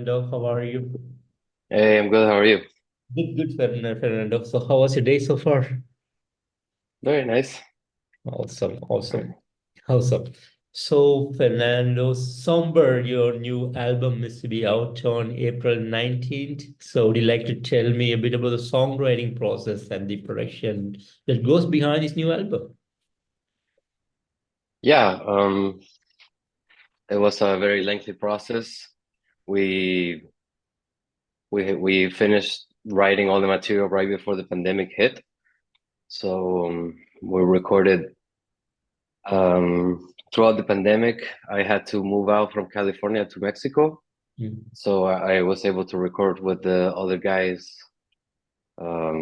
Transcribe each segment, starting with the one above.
Fernando. How are you? Hey, I'm good. How are you? Good, Fernando. So, how was your day so far? Very nice. Awesome. So, Fernando, Somber, your new album is to be out on April 19th. So, would you like to tell me a bit about the songwriting process and the production that goes behind this new album? Yeah, it was a very lengthy process. We we finished writing all the material right before the pandemic hit. So we recorded throughout the pandemic. I had to move out from California to Mexico, Mm. so I was able to record with the other guys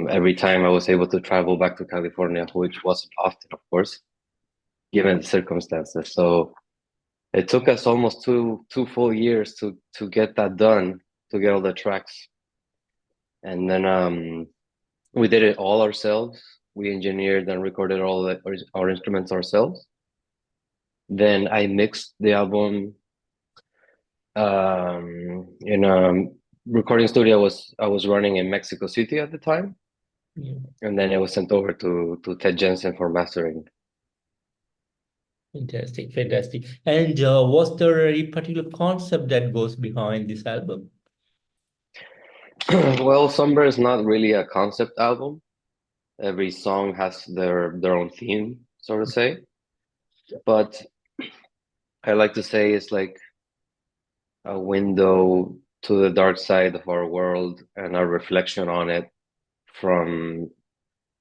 every time I was able to travel back to California, which wasn't often, of course, given the circumstances. So it took us almost two full years to get that done, to get all the tracks. And then we did it all ourselves. We engineered and recorded all our instruments ourselves. Then I mixed the album in a recording studio I was running in Mexico City at the time, Yeah. and then it was sent over to Ted Jensen for mastering. Fantastic. And was there a particular concept that goes behind this album? Well, Somber is not really a concept album. Every song has their own theme, so to say. But I like to say it's like a window to the dark side of our world and a reflection on it from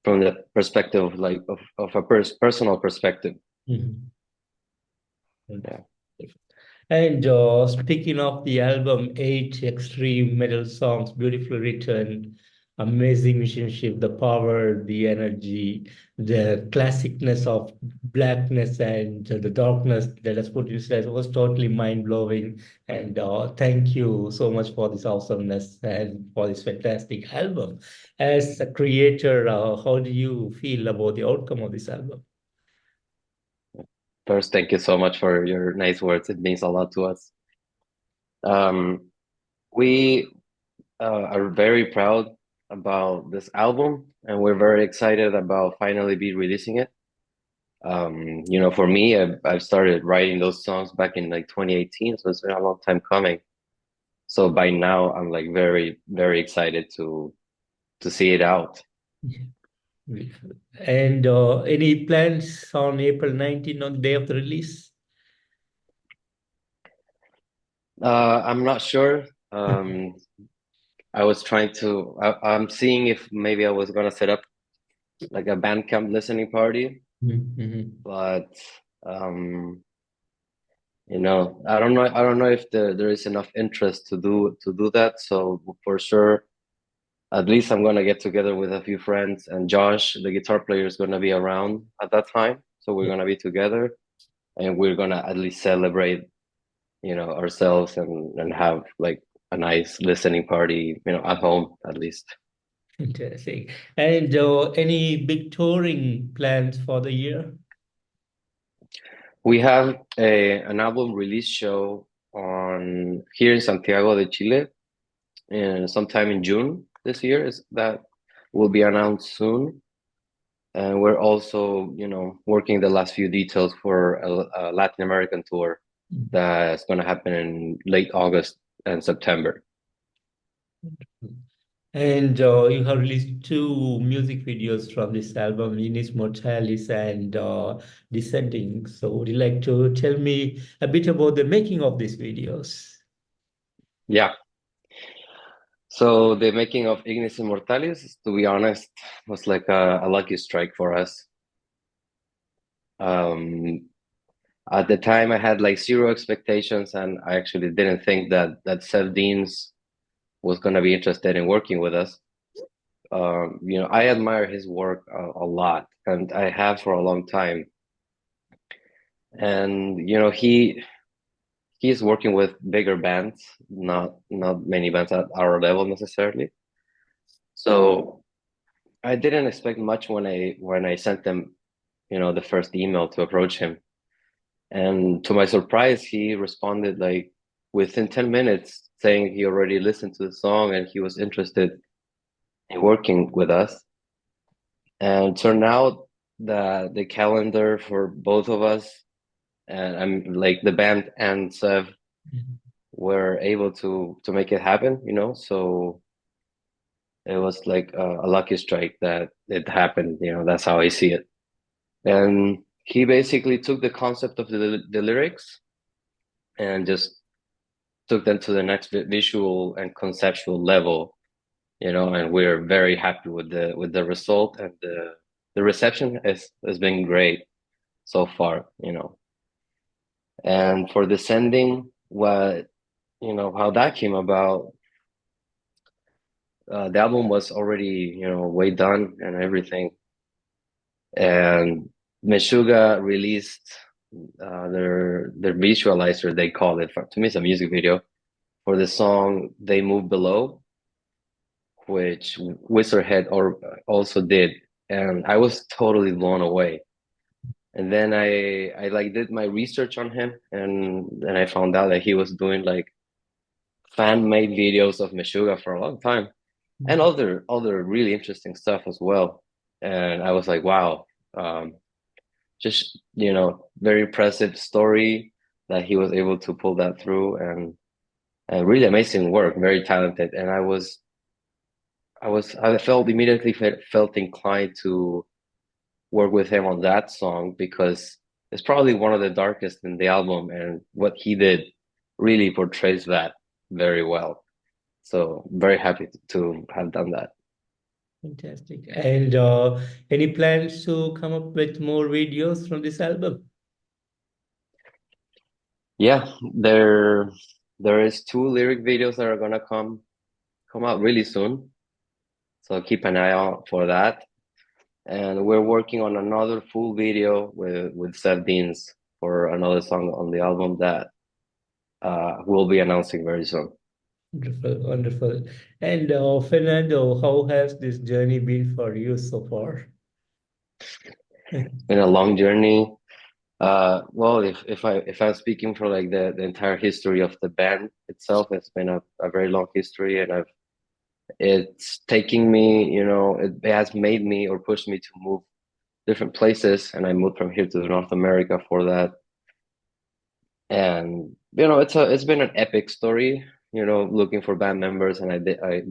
the perspective of a personal perspective. Mhm. Yeah. And speaking of the album, eight extreme metal songs, beautifully written, amazing musicianship, the power, the energy, the classicness of blackness and the darkness that has put you said was totally mind blowing. And thank you so much for this awesomeness and for this fantastic album. As a creator, how do you feel about the outcome of this album? First, thank you so much for your nice words. It means a lot to us. Um, we are very proud about this album, and we're very excited about finally be releasing it. For me, I've started writing those songs back in like 2018, so it's been a long time coming. So by now, I'm like very, very excited to see it out. Beautiful. And any plans on April 19th on the day of the release? I'm not sure. I was trying to. I'm seeing if maybe I was gonna set up like a Bandcamp listening party, Mhm. but um, I don't know. I don't know if there is enough interest to do that. So for sure, at least I'm gonna get together with a few friends, and Josh, the guitar player, is gonna be around at that time. So we're Yeah. gonna be together, and we're gonna at least celebrate, ourselves and have like a nice listening party, at home at least. Interesting. And any big touring plans for the year? We have an album release show on here in Santiago de Chile, and sometime in June this year is that will be announced soon. And we're also, working the last few details for a Latin American tour that's going to happen in late August and September. And you have released two music videos from this album, Inis Mortalis and Descending. So would you like to tell me a bit about the making of these videos? Yeah. So the making of Ignis Immortalis, to be honest, was like a lucky strike for us. Um, at the time, I had like zero expectations, and I actually didn't think that Seth Deans was going to be interested in working with us. I admire his work a lot, and I have for a long time. And he's working with bigger bands, not many bands at our level necessarily. So I didn't expect much when I sent them, the first email to approach him. And to my surprise, he responded like within 10 minutes saying he already listened to the song and he was interested in working with us. And turned out that the calendar for both of us, and I'm like the band and Sev, were able to make it happen, you know. So it was like a lucky strike that it happened, you know. That's how I see it. And he basically took the concept of the lyrics and just took them to the next visual and conceptual level, you know. And we're very happy with the result, and the reception has been great so far, you know. And for Descending, what, you know, how that came about, the album was already, you know, way done and everything. And Meshuggah released their visualizer, they call it. To me, it's a music video for the song They Move Below, which Wizardhead also did. And I was totally blown away. And then I like did my research on him, and then I found out that he was doing like fan-made videos of Meshuggah for a long time, and other really interesting stuff as well. And I was like, wow, just, you know, very impressive story that he was able to pull that through, and really amazing work, very talented. And I felt immediately felt inclined to work with him on that song because it's probably one of the darkest in the album, and what he did really portrays that very well. So very happy to have done that. Fantastic. And any plans to come up with more videos from this album? Yeah, there is two lyric videos that are gonna come out really soon. So keep an eye out for that. And we're working on another full video with Seth Deans for another song on the album that we'll be announcing very soon. Wonderful, wonderful. And Fernando, how has this journey been for you so far? It's been a long journey. Well, if I'm speaking for like the entire history of the band itself, it's been a very long history, and it's taking me, you know, it has made me or pushed me to move different places, and I moved from here to North America for that. And you know, it's been an epic story, you know, looking for band members, and I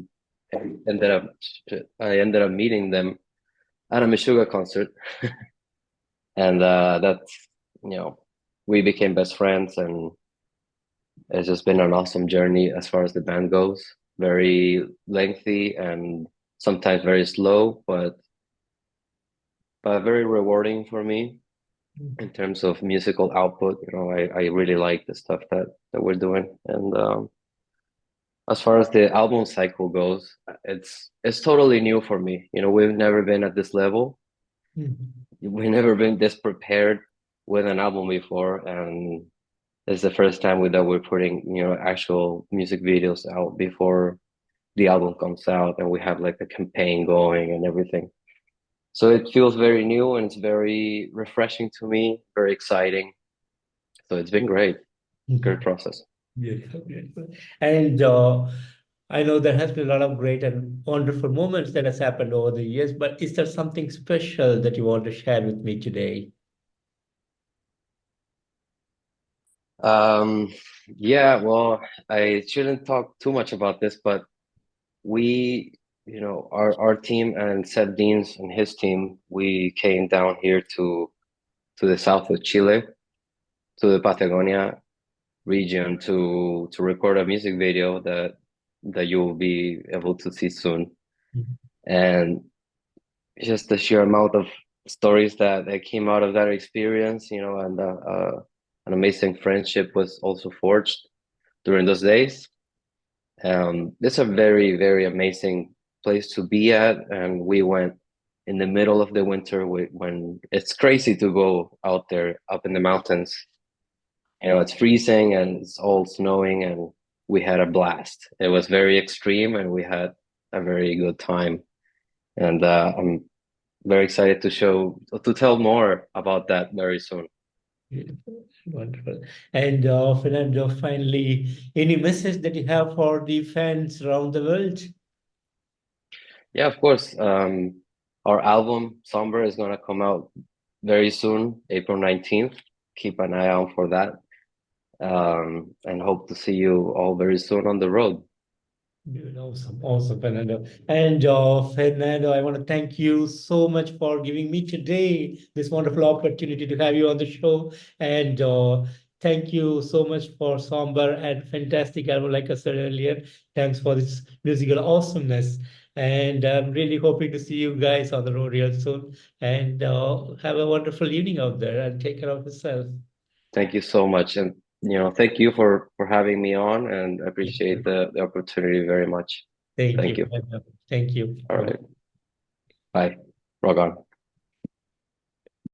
ended up I ended up meeting them at a Meshuggah concert, and that's, you know, we became best friends, and it's just been an awesome journey as far as the band goes. Very lengthy and sometimes very slow, but very rewarding for me in terms of musical output. You know, I really like the stuff that we're doing. And as far as the album cycle goes, it's totally new for me. You know, we've never been at this level. Mhm. We've never been this prepared with an album before, and it's the first time that we're putting, you know, actual music videos out before the album comes out, and we have like a campaign going and everything. So it feels very new, and it's very refreshing to me, very exciting. So it's been great, great process. Beautiful, beautiful. And I know there has been a lot of great and wonderful moments that has happened over the years, but is there something special that you want to share with me today? Um, yeah, well, I shouldn't talk too much about this, but we, you know, our team and Seth Deans and his team, we came down here to the south of Chile, to the Patagonia region to record a music video that you'll be able to see soon. Mhm. And just the sheer amount of stories that came out of that experience, you know, and an amazing friendship was also forged during those days. It's a very, very amazing place to be at, and we went in the middle of the winter when it's crazy to go out there up in the mountains. You know, it's freezing and it's all snowing, and we had a blast. It was very extreme, and we had a very good time. And I'm very excited to tell more about that very soon. Beautiful, wonderful. And Fernando, finally, any message that you have for the fans around the world? Yeah, of course. Our album Somber is gonna come out very soon, April 19th. Keep an eye out for that. And hope to see you all very soon on the road. Dude, awesome, awesome, Fernando. And Fernando, I want to thank you so much for giving me today this wonderful opportunity to have you on the show. And thank you so much for somber and fantastic album, like I said earlier. Thanks for this musical awesomeness. And I'm really hoping to see you guys on the road real soon. And have a wonderful evening out there and take care of yourself. Thank you so much. And thank you for having me on and I appreciate the opportunity very much. Thank Thank you, you. Fernando. Thank you. All Bye. right. Bye. Rock on.